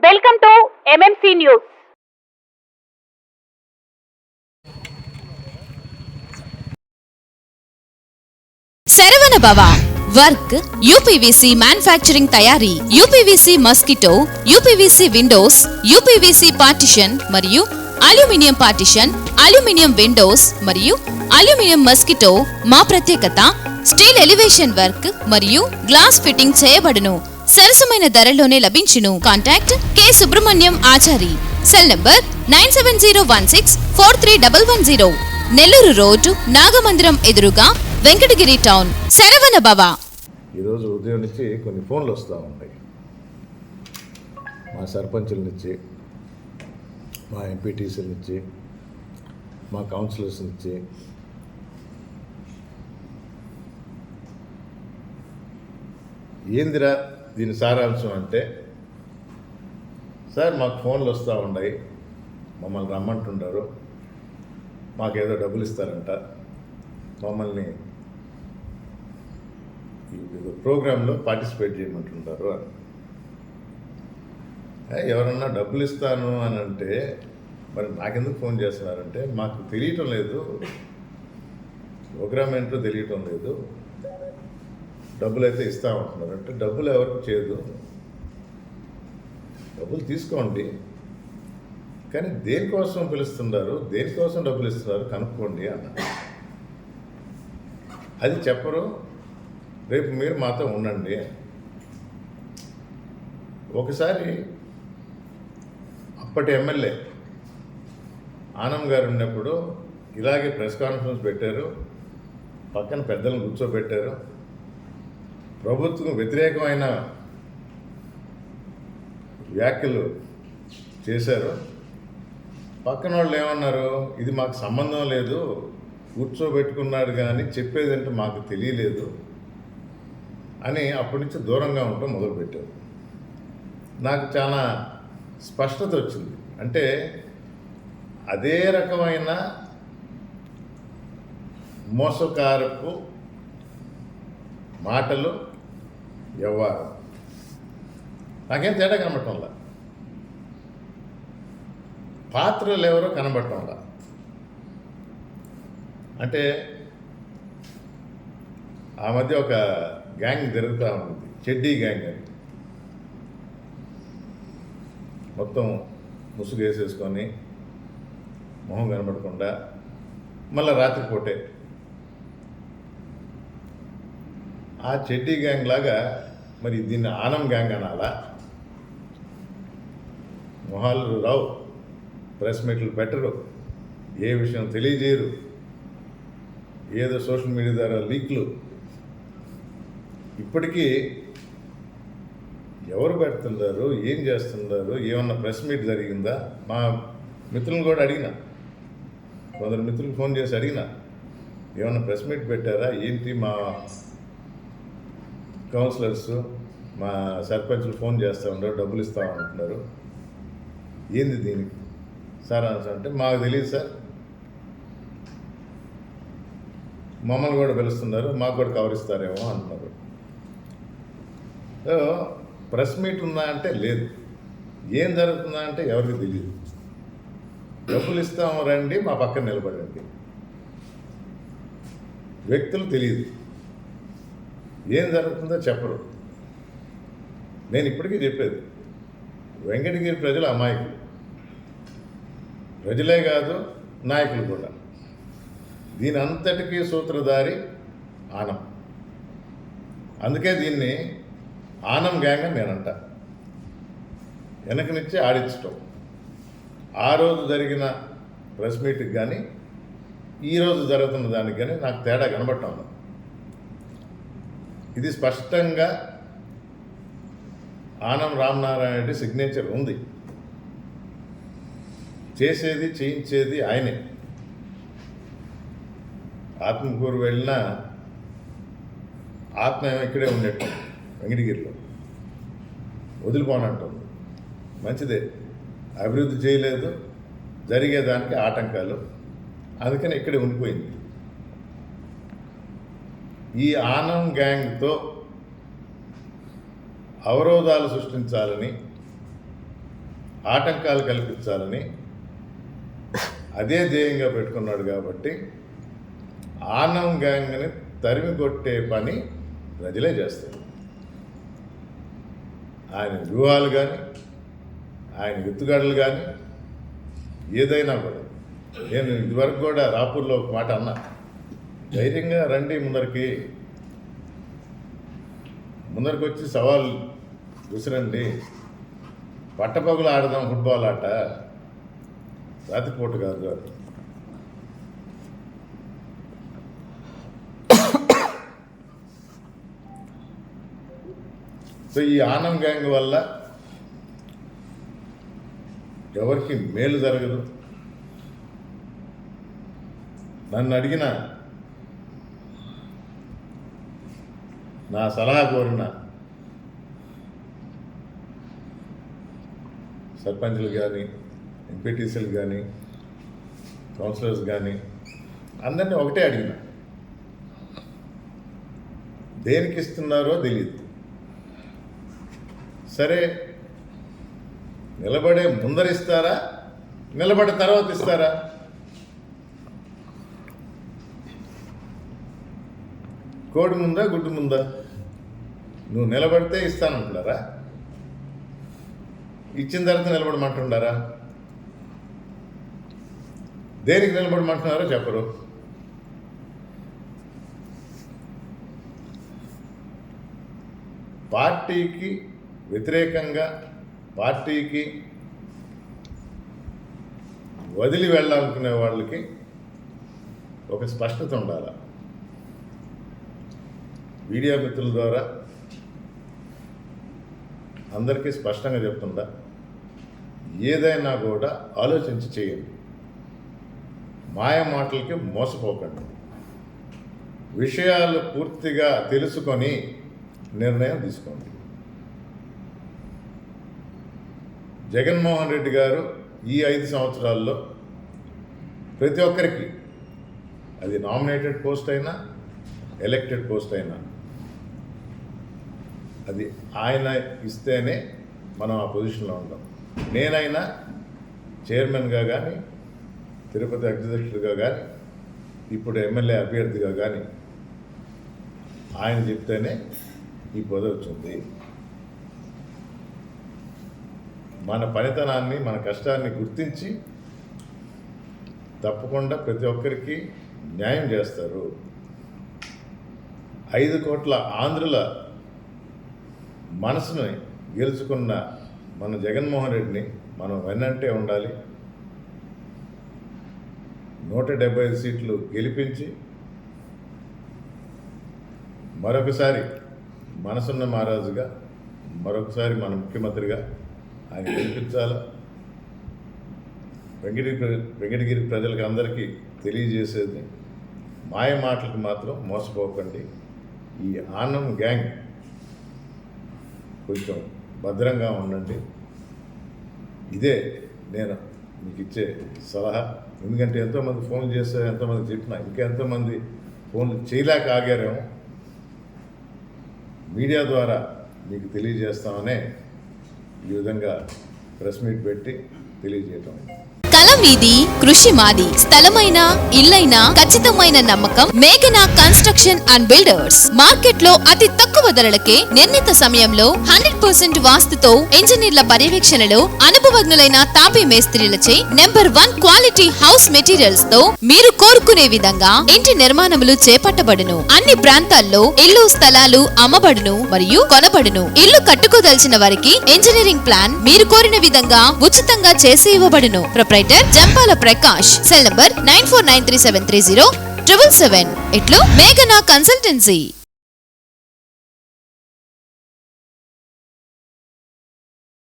Welcome to MMC news. Saravana భవ work UPVC manufacturing తయారీ, UPVC mosquito, UPVC Windows, UPVC partition మరియు aluminium partition, aluminium Windows మరియు aluminium mosquito. మా ప్రత్యేకత steel elevation work మరియు glass fitting చేయబడును. సరసమైన ధరలోనే లభించును. Contact K Subrahmanyam Achari. Cell number 9701643110. Nellore road, Nagamandiram ఎదురుగా, వెంకటగిరి టౌన్. శరవణ భవ. ఈరోజు ఉదయం నుంచి కొన్ని ఫోన్లు వస్తూ ఉంటాయి. మా సర్పంచుల నుంచి, మా ఎంపీటీసీల నుంచి, మా కౌన్సిలర్స్ నుంచి. ఏందిరా దీని సారాంశం అంటే, సార్ మాకు ఫోన్లు వస్తూ ఉన్నాయి, మమ్మల్ని రమ్మంటుంటారు, మాకేదో డబ్బులు ఇస్తారంట, మమ్మల్ని ప్రోగ్రాంలో పార్టిసిపేట్ చేయమంటుంటారు అని. ఎవరన్నా డబ్బులు ఇస్తాను అని అంటే మరి నాకెందుకు ఫోన్ చేస్తున్నారంటే, మాకు తెలియటం లేదు, ప్రోగ్రామ్ ఏంటో తెలియటం లేదు, డబ్బులు అయితే ఇస్తామంటున్నారు అంటే, డబ్బులు ఎవరికి చేయదు, డబ్బులు తీసుకోండి, కానీ దేనికోసం పిలుస్తున్నారు, దేనికోసం డబ్బులు ఇస్తున్నారు కనుక్కోండి అన్నారు. అది చెప్పరు, రేపు మీరు మాతో ఉండండి. ఒకసారి అప్పటి ఎమ్మెల్యే ఆనం గారు ఉన్నప్పుడు ఇలాగే ప్రెస్ కాన్ఫరెన్స్ పెట్టారు, పక్కన పెద్దలను కూర్చోబెట్టారు, ప్రభుత్వం వ్యతిరేకమైన వ్యాఖ్యలు చేశారు. పక్కన వాళ్ళు ఏమన్నారు, ఇది మాకు సంబంధం లేదు, కూర్చోబెట్టుకున్నాడు కానీ చెప్పేదంటే మాకు తెలియలేదు అని అప్పటి నుంచి దూరంగా ఉండటం మొదలుపెట్టారు. నాకు చాలా స్పష్టత వచ్చింది. అంటే అదే రకమైన మోసకారపు మాటలు, వ్యవహారం నాకేం తేడా కనబడటంలా, పాత్రలు ఎవరో కనబడటంలా. అంటే ఆ మధ్య ఒక గ్యాంగ్ జరుగుతూ ఉంటుంది, చెడ్డీ గ్యాంగ్ అని. మొత్తం ముసుగు వేసేసుకొని మొహం కనబడకుండా మళ్ళీ రాత్రిపూటే ఆ చెడ్డీ గ్యాంగ్ లాగా మరి దీన్ని ఆనం గ్యాంగ్ అనాలా? మొహాలు రావు, ప్రెస్ మీట్లు పెట్టరు, ఏ విషయం తెలియజేయరు, ఏదో సోషల్ మీడియా ద్వారా లీక్లు. ఇప్పటికీ ఎవరు పెడుతున్నారు, ఏం చేస్తున్నారు, ఏమన్నా ప్రెస్ మీట్ జరిగిందా? మా మిత్రులను కూడా అడిగిన, కొందరు మిత్రులు ఫోన్ చేసి అడిగిన, ఏమన్నా ప్రెస్ మీట్ పెట్టారా ఏంటి? మా కౌన్సిలర్స్, మా సర్పంచ్లు ఫోన్ చేస్తూ ఉన్నారు, డబ్బులు ఇస్తామంటున్నారు, ఏంది దీనికి సారాంశం అంటే, మాకు తెలియదు సార్, మమ్మల్ని కూడా పిలుస్తున్నారు, మాకు కూడా కవర్ ఇస్తారేమో అంటున్నారు. ప్రెస్ మీట్ ఉందా అంటే లేదు, ఏం జరుగుతుందా అంటే ఎవరికి తెలియదు. డబ్బులు ఇస్తాము రండి, మా పక్కన నిలబడండి, వ్యక్తులు తెలియదు, ఏం జరుగుతుందో చెప్పరు. నేను ఇప్పటికీ చెప్పేది, వెంకటగిరి ప్రజలు అమాయకులు, ప్రజలే కాదు నాయకులు కూడా. దీని అంతటికీ సూత్రధారి ఆనం. అందుకే దీన్ని ఆనం గ్యాంగ్ అని నేనంట. వెనకనిచ్చి ఆడించటం. ఆ రోజు జరిగిన ప్రెస్ మీట్కి కానీ ఈరోజు జరుగుతున్న దానికి కానీ నాకు తేడా కనబడటం లేదు. ఇది స్పష్టంగా ఆనం రామనారాయణ రెడ్డి సిగ్నేచర్ ఉంది. చేసేది చేయించేది ఆయనే. ఆత్మకూరు వెళ్ళినా ఆత్మ ఇక్కడే ఉండేట్టు, వెంకటగిరిలో వదిలిపోనంటుంది. మంచిదే, అభివృద్ధి చేయలేదు, జరిగేదానికి ఆటంకాలు, అందుకని ఇక్కడే ఉండిపోయింది. ఈ ఆనం గ్యాంగ్తో అవరోధాలు సృష్టించాలని ఆటంకాలు కల్పించాలని అదే ధ్యేయంగా పెట్టుకున్నాడు కాబట్టి ఆనం గ్యాంగ్ని తరిమి కొట్టే పని ప్రజలే చేస్తారు. ఆయన వ్యూహాలు కానీ ఆయన ఎత్తుగడలు కానీ ఏదైనా కూడా, నేను ఇదివరకు కూడా రాపూర్లో ఒక మాట అన్నా, ధైర్యంగా రండి ముందరికి వచ్చి సవాల్ విసిరండి, పట్టపగులు ఆడదాం ఫుట్బాల్ ఆట, రాత్రిపూట కాదు. సో ఈ ఆనం గ్యాంగ్ వల్ల ఎవరికి మేలు జరగదు. నన్ను అడిగిన, నా సలహా కోరిన సర్పంచ్లు కానీ, ఎంపీటీసీలు కానీ, కౌన్సిలర్స్ కానీ అందరినీ ఒకటే అడిగిన, దేనికి ఇస్తున్నారో తెలియదు. సరే, నిలబడే ముందరిస్తారా, నిలబడే తర్వాత ఇస్తారా? కోడి ముందా గుడ్డు ముందా? నువ్వు నిలబడితే ఇస్తానంటున్నారా? ఇచ్చిన తర్వాత నిలబడమంటున్నారా? దేనికి నిలబడమంటున్నారో చెప్పరు. పార్టీకి వ్యతిరేకంగా, పార్టీకి వదిలి వెళ్ళాలనుకునే వాళ్ళకి ఒక స్పష్టత ఉండాలి. మీడియా మిత్రుల ద్వారా అందరికీ స్పష్టంగా చెప్తుందా, ఏదైనా కూడా ఆలోచించి చేయండి, మాయ మాటలకి మోసపోకండి, విషయాలు పూర్తిగా తెలుసుకొని నిర్ణయం తీసుకోండి. జగన్మోహన్ రెడ్డి గారు ఈ 5 సంవత్సరాల్లో ప్రతి ఒక్కరికి, అది నామినేటెడ్ పోస్ట్ అయినా ఎలక్టెడ్ పోస్ట్ అయినా, అది ఆయన ఇస్తేనే మనం ఆ పొజిషన్లో ఉంటాం. నేనైనా చైర్మన్గా కానీ, తిరుపతి అధ్యక్షుడిగా కానీ, ఇప్పుడు ఎమ్మెల్యే అభ్యర్థిగా కానీ ఆయన చెప్తేనే ఈ పదవి వచ్చింది. మన పనితనాన్ని, మన కష్టాన్ని గుర్తించి తప్పకుండా ప్రతి ఒక్కరికి న్యాయం చేస్తారు. 5 కోట్ల ఆంధ్రుల మనసుని గెలుచుకున్న మన జగన్మోహన్ రెడ్డిని మనం వెన్నంటే ఉండాలి. 175 సీట్లు గెలిపించి మరొకసారి మనసున్న మహారాజుగా, మరొకసారి మన ముఖ్యమంత్రిగా ఆయన గెలిపించాలి. వెంకటగిరి ప్రజలకు అందరికీ తెలియజేసేది, మాయ మాటలకు మాత్రం మోసపోకండి. ఈ ఆనం గ్యాంగ్ కొంచెం భద్రంగా ఉండండి. ఇదే నేను మీకు ఇచ్చే సలహా. ఎందుకంటే ఎంతోమంది ఫోన్ చేస్తే, ఎంతోమంది చెప్పినా, ఇంకా ఎంతోమంది ఫోన్లు చేయలేక ఆగారేమో. మీడియా ద్వారా మీకు తెలియజేస్తామనే ఈ విధంగా ప్రెస్ మీట్ పెట్టి తెలియజేయటం. కల మీది, కృషి మాది. స్థలమైన, ఇల్లైనా ఖచ్చితమైన నమ్మకం మేఘనా కన్స్ట్రక్షన్ అండ్ బిల్డర్స్. మార్కెట్ లో అతి తక్కువ ధరలకే నిర్ణీత సమయంలో 100% వాస్తుతో, ఇంజనీర్ల పర్యవేక్షణలో అనుభవజ్ఞులైన తాపీ మేస్త్రీలచే నెంబర్ 1 క్వాలిటీ హౌస్ మెటీరియల్స్ తో మీరు కోరుకునే విధంగా ఇంటి నిర్మాణములు చేపట్టబడును. అన్ని ప్రాంతాల్లో ఇల్లు స్థలాలు అమ్మబడును మరియు కొనబడును. ఇల్లు కట్టుకోదలిచిన వారికి ఇంజనీరింగ్ ప్లాన్ మీరు కోరిన విధంగా ఉచితంగా చేసి ఇవ్వబడును. Proprietor Jampala Prakash. Cell number 9493730777. ఇట్లు మేఘనా కన్సల్టెన్సీ.